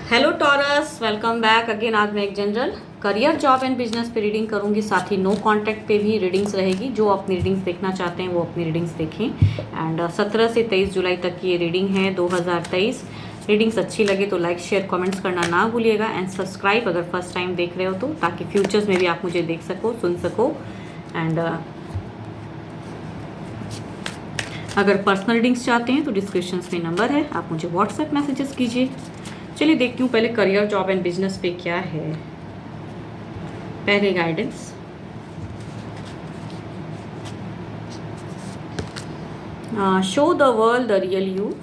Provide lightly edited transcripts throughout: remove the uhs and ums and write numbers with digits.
Hello taurus, welcome back again. आज मैं एक general career, job and business पे रीडिंग करूंगी, साथ ही नो कांटेक्ट पे भी रीडिंग्स रहेगी। जो अपनी रीडिंग्स देखना चाहते हैं वो अपनी रीडिंग्स देखें। एंड 17 से 23 जुलाई तक की ये रीडिंग है 2023। रीडिंग्स अच्छी लगे तो लाइक शेयर कमेंट्स करना ना भूलिएगा एंड सब्सक्राइब अगर फर्स्ट टाइम देख रहे हो तो, ताकि फ्यूचर्स में भी आप मुझे देख सको, सुन सको। एंड अगर पर्सनल रीडिंग्स चाहते हैं तो डिस्क्रिप्शन में नंबर है, आप मुझे व्हाट्सएप मैसेजेस कीजिए। चलिए देखती हूँ पहले करियर, जॉब एंड बिजनेस पे क्या है। पहले guidance, show the world the real you.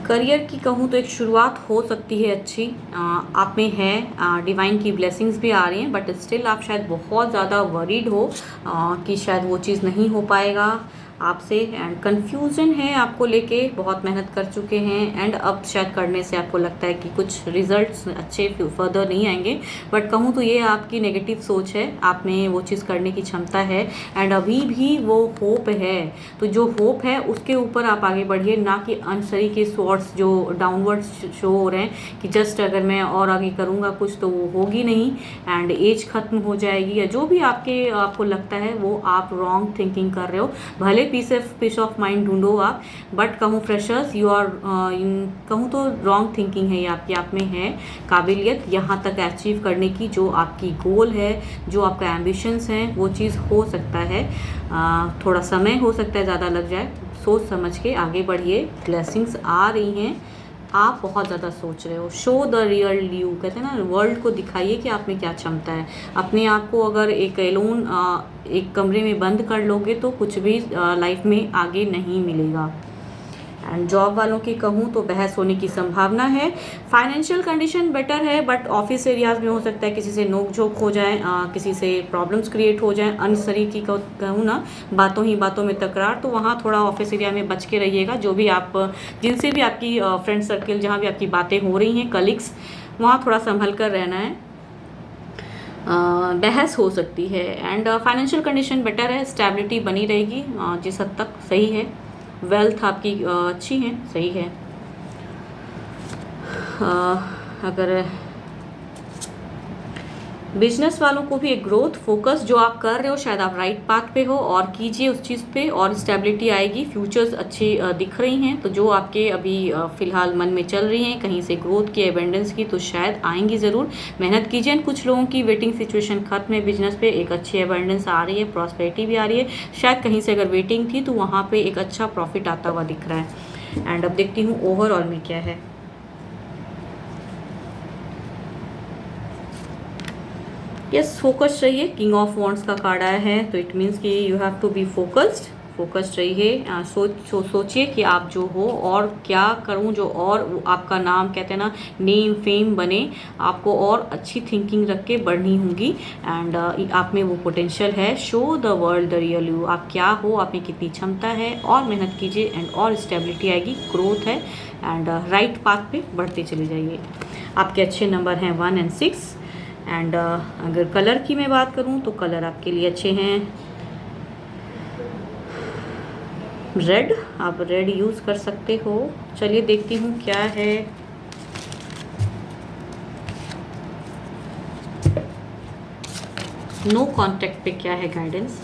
Career की कहूँ तो एक शुरुआत हो सकती है अच्छी, आप में है। डिवाइन की ब्लेसिंग्स भी आ रही हैं, बट स्टिल आप शायद बहुत ज़्यादा वरीड हो कि शायद वो चीज़ नहीं हो पाएगा आपसे। एंड कन्फ्यूजन है आपको लेके, बहुत मेहनत कर चुके हैं एंड अब शायद करने से आपको लगता है कि कुछ रिजल्ट्स अच्छे फर्दर नहीं आएंगे। बट कहूँ तो ये आपकी नेगेटिव सोच है, आप में वो चीज़ करने की क्षमता है एंड अभी भी वो होप है। तो जो होप है उसके ऊपर आप आगे बढ़िए, ना कि अनसरी के स्वॉर्ड्स जो डाउनवर्ड्स शो हो रहे हैं कि जस्ट अगर मैं और आगे करूँगा कुछ तो वो होगी नहीं एंड एज खत्म हो जाएगी, या जो भी आपको लगता है वो आप रॉन्ग थिंकिंग कर रहे हो। भले पीस ऑफ माइंड ढूंढो आप, बट कहूँ फ्रेशर्स यू आर कहूँ तो रॉन्ग थिंकिंग है ये आपकी। आप में है काबिलियत यहाँ तक अचीव करने की, जो आपकी गोल है, जो आपका एम्बिशंस हैं, वो चीज़ हो सकता है। थोड़ा समय हो सकता है ज़्यादा लग जाए, सोच समझ के आगे बढ़िए। ब्लेसिंग्स आ रही हैं, आप बहुत ज़्यादा सोच रहे हो। शो द रियल यू, कहते हैं ना, वर्ल्ड को दिखाइए कि आप में क्या क्षमता है। अपने आप को अगर एक एलोन एक कमरे में बंद कर लोगे तो कुछ भी लाइफ में आगे नहीं मिलेगा। एंड जॉब वालों की कहूँ तो बहस होने की संभावना है। फाइनेंशियल कंडीशन बेटर है, बट ऑफिस एरियाज में हो सकता है किसी से नोक झोंक हो जाए, किसी से प्रॉब्लम्स क्रिएट हो जाए। अनसरी की कहूँ ना, बातों ही बातों में तकरार, तो वहाँ थोड़ा ऑफिस एरिया में बच के रहिएगा। जो भी आप जिनसे भी आपकी फ्रेंड सर्कल, जहाँ भी आपकी बातें हो रही हैं, कलीग्स, वहाँ थोड़ा संभल कर रहना है। बहस हो सकती है। एंड फाइनेंशियल कंडीशन बेटर है, स्टेबिलिटी बनी रहेगी, जिस हद तक सही है। वेल्थ आपकी अच्छी है, सही है। अगर बिजनेस वालों को भी एक ग्रोथ फोकस जो आप कर रहे हो, शायद आप राइट पाथ पे हो और कीजिए उस चीज़ पे, और स्टेबिलिटी आएगी। फ्यूचर्स अच्छी दिख रही हैं, तो जो आपके अभी फ़िलहाल मन में चल रही हैं कहीं से ग्रोथ की, एबेंडेंस की, तो शायद आएंगी ज़रूर। मेहनत कीजिए। कुछ लोगों की वेटिंग सिचुएशन खत्म है, बिजनेस पे एक अच्छी एबेंडेंस आ रही है, प्रॉस्पेरिटी भी आ रही है। शायद कहीं से अगर वेटिंग थी तो वहाँ पर एक अच्छा प्रॉफिट आता हुआ दिख रहा है। एंड अब देखती हूँ ओवरऑल में क्या है। यस, फोकस्ड रहिए। किंग ऑफ वॉन्ड्स का कार्ड आया है, तो इट मीन्स कि you have to be focused रहिए। सोचिए कि आप जो हो और क्या करूं, जो और आपका नाम, कहते हैं ना, नेम फेम बने। आपको और अच्छी थिंकिंग रख के बढ़नी होगी एंड आप में वो पोटेंशियल है। Show the world the real you, आप क्या हो, आप में कितनी क्षमता है, और मेहनत कीजिए एंड और स्टेबिलिटी आएगी, ग्रोथ है एंड राइट पाथ पे बढ़ते चले जाइए। आपके अच्छे नंबर हैं 1 और 6। एंड अगर कलर की मैं बात करूं तो कलर आपके लिए अच्छे हैं। रेड, आप रेड यूज़ कर सकते हो। चलिए देखती हूँ क्या है। नो कांटेक्ट पे क्या है guidance.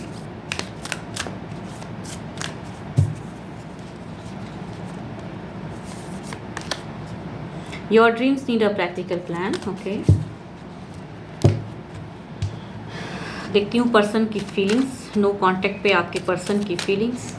Your dreams need a practical plan. Okay, देखती हूँ पर्सन की फीलिंग्स। नो कांटेक्ट पे आपके पर्सन की फीलिंग्स।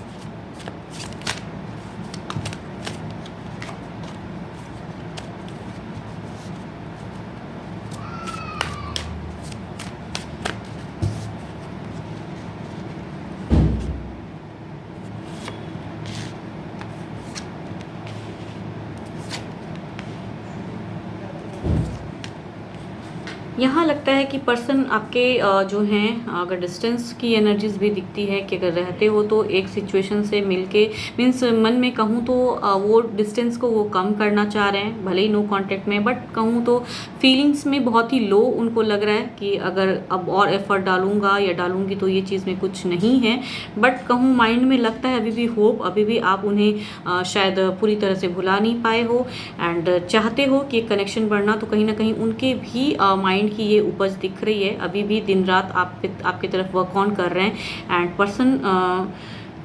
यहाँ लगता है कि पर्सन आपके जो हैं, अगर डिस्टेंस की एनर्जीज भी दिखती है कि अगर रहते हो तो एक सिचुएशन से मिलके, मीन्स मन में कहूँ तो वो डिस्टेंस को वो कम करना चाह रहे हैं, भले ही नो कांटेक्ट में, बट कहूँ तो फीलिंग्स में बहुत ही लो उनको लग रहा है कि अगर अब और एफर्ट डालूंगा या डालूंगी तो ये चीज़ में कुछ नहीं है। बट कहूँ माइंड में लगता है अभी भी होप, अभी भी आप उन्हें शायद पूरी तरह से भुला नहीं पाए हो एंड चाहते हो कि कनेक्शन बढ़ना, तो कहीं ना कहीं उनके भी माइंड की ये उपज दिख रही है, अभी भी दिन रात आपकी तरफ वर्क ऑन कर रहे हैं एंड पर्सन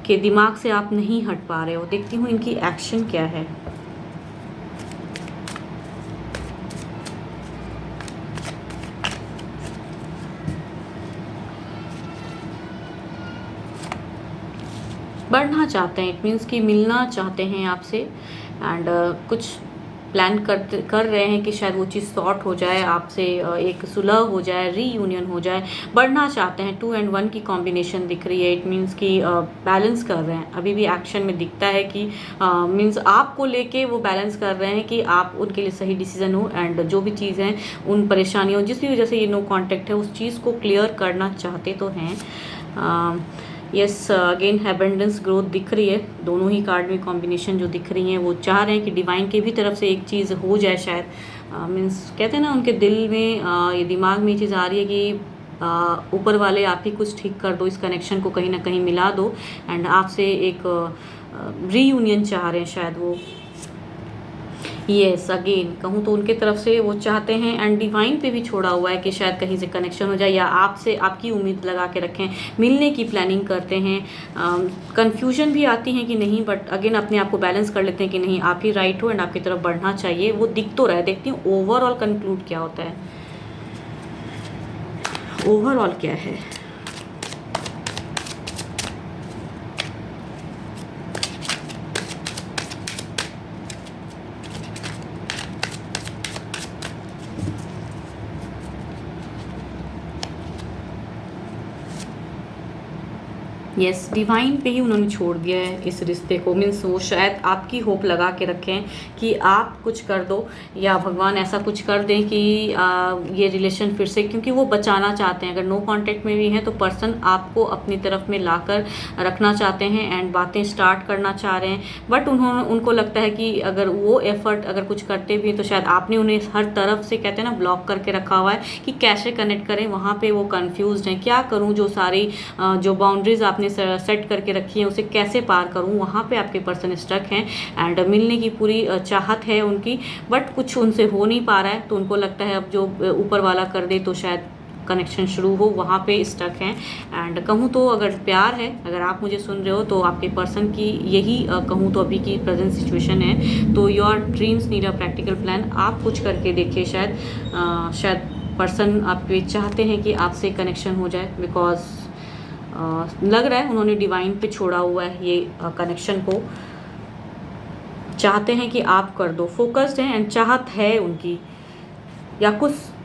के दिमाग से आप नहीं हट पा रहे हो। देखती हूँ इनकी एक्शन क्या है। बढ़ना चाहते हैं, इट मीन्स कि मिलना चाहते हैं आपसे एंड कुछ प्लान कर रहे हैं कि शायद वो चीज़ सॉर्ट हो जाए आपसे, एक सुलह हो जाए, रीयूनियन हो जाए। बढ़ना चाहते हैं, 2 and 1 की कॉम्बिनेशन दिख रही है, इट मीन्स कि बैलेंस कर रहे हैं। अभी भी एक्शन में दिखता है कि मीन्स आपको लेके वो बैलेंस कर रहे हैं कि आप उनके लिए सही डिसीजन हो एंड जो भी चीज़ है, उन परेशानियों जिस भी वजह से ये नो कॉन्टैक्ट है, उस चीज़ को क्लियर करना चाहते तो हैं। यस, अगेन एबंडेंस ग्रोथ दिख रही है, दोनों ही कार्ड में कॉम्बिनेशन जो दिख रही हैं वो चाह रहे हैं कि डिवाइन की भी तरफ से एक चीज़ हो जाए शायद। मीन्स कहते हैं ना, उनके दिल में ये दिमाग में ये चीज़ आ रही है कि ऊपर वाले आप ही कुछ ठीक कर दो, इस कनेक्शन को कहीं ना कहीं मिला दो एंड आपसे एक रीयूनियन चाह रहे हैं शायद वो। यस, अगेन कहूँ तो उनके तरफ से वो चाहते हैं एंड डिवाइन पे भी छोड़ा हुआ है कि शायद कहीं से कनेक्शन हो जाए या आपसे आपकी उम्मीद लगा के रखें, मिलने की प्लानिंग करते हैं। कंफ्यूजन भी आती है कि नहीं, बट अगेन अपने आप को बैलेंस कर लेते हैं कि नहीं, आप ही राइट हो एंड आपकी तरफ बढ़ना चाहिए। वो दिख तो रहा है, देखती हूँ ओवरऑल कंक्लूड क्या होता है, ओवरऑल क्या है। यस, डिवाइन पे ही उन्होंने छोड़ दिया है इस रिश्ते को। मीन्स वो शायद आपकी होप लगा के रखें कि आप कुछ कर दो या भगवान ऐसा कुछ कर दें कि ये रिलेशन फिर से, क्योंकि वो बचाना चाहते हैं। अगर नो कांटेक्ट में भी हैं तो पर्सन आपको अपनी तरफ में लाकर रखना चाहते हैं एंड बातें स्टार्ट करना चाह रहे हैं। बट उनको लगता है कि अगर वो एफर्ट अगर कुछ करते भी तो शायद आपने उन्हें हर तरफ से, कहते हैं ना, ब्लॉक करके रखा हुआ है कि कैसे कनेक्ट करें। वहाँ पे वो कंफ्यूज्ड हैं, क्या करूँ, जो सारी जो बाउंड्रीज आपने सेट करके रखी है उसे कैसे पार करूं। वहाँ पे आपके पर्सन स्टक हैं एंड मिलने की पूरी चाहत है उनकी, बट कुछ उनसे हो नहीं पा रहा है। तो उनको लगता है अब जो ऊपर वाला कर दे तो शायद कनेक्शन शुरू हो, वहाँ पे स्टक हैं। एंड कहूँ तो अगर प्यार है, अगर आप मुझे सुन रहे हो तो आपके पर्सन की यही कहूँ तो अभी की प्रेजेंट सिचुएशन है। तो your dreams need a practical plan. आप कुछ करके देखिए, शायद पर्सन आपके चाहते हैं कि आपसे कनेक्शन हो जाए, बिकॉज लग रहा है उन्होंने डिवाइन पे छोड़ा हुआ है ये कनेक्शन को, चाहते हैं कि आप कर दो, फोकस्ड हैं एंड चाहत है उनकी। या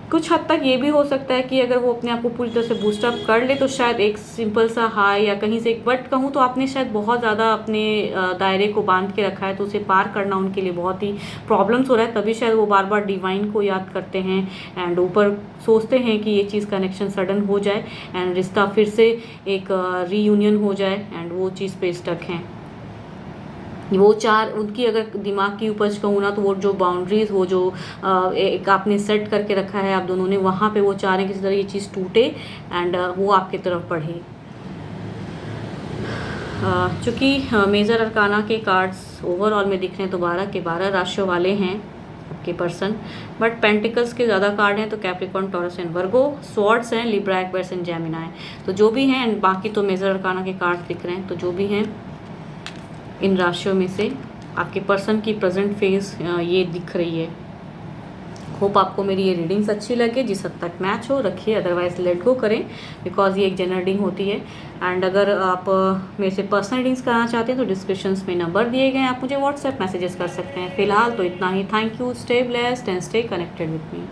कुछ हद तक ये भी हो सकता है कि अगर वो अपने आप को पूरी तरह से बूस्टअप कर ले तो शायद एक सिंपल सा हाई या कहीं से, बट कहूँ तो आपने शायद बहुत ज़्यादा अपने दायरे को बांध के रखा है, तो उसे पार करना उनके लिए बहुत ही प्रॉब्लम्स हो रहा है। तभी शायद वो बार बार डिवाइन को याद करते हैं एंड ऊपर सोचते हैं कि ये चीज़ कनेक्शन सडन हो जाए एंड रिश्ता फिर से एक रीयूनियन हो जाए एंड वो चीज़ पे स्टक हैं। वो चार उनकी अगर दिमाग की उपज कहूँ ना, तो वो जो बाउंड्रीज, वो जो एक आपने सेट करके रखा है आप दोनों ने, वहाँ पे वो चाह रहे हैं किसी तरह ये चीज़ टूटे एंड वो आपकी तरफ बढ़े। चूँकि मेजर अरकाना के कार्ड्स ओवरऑल में दिख रहे हैं तो 12 के 12 राशियों वाले हैं आपके पर्सन, बट पेंटिकल्स के ज़्यादा कार्ड हैं तो Capricorn, taurus and Virgo, swords हैं लिब्रा, एक्वेरियस एंड जेमिनी। तो जो भी हैं, एंड बाकी तो मेजर अरकाना के कार्ड दिख रहे हैं। तो जो भी हैं इन राशियों में से आपके पर्सन की प्रेजेंट फेज ये दिख रही है। होप आपको मेरी ये रीडिंग्स अच्छी लगे, जिस हद तक मैच हो रखिए, अदरवाइज लेट गो करें, बिकॉज ये एक जनरल रीडिंग होती है। एंड अगर आप मेरे से पर्सनल रीडिंग्स कराना चाहते हैं तो डिस्क्रिप्शंस में नंबर दिए गए हैं, आप मुझे व्हाट्सएप मैसेजेस कर सकते हैं। फिलहाल तो इतना ही। Thank you, stay blessed and stay connected with me.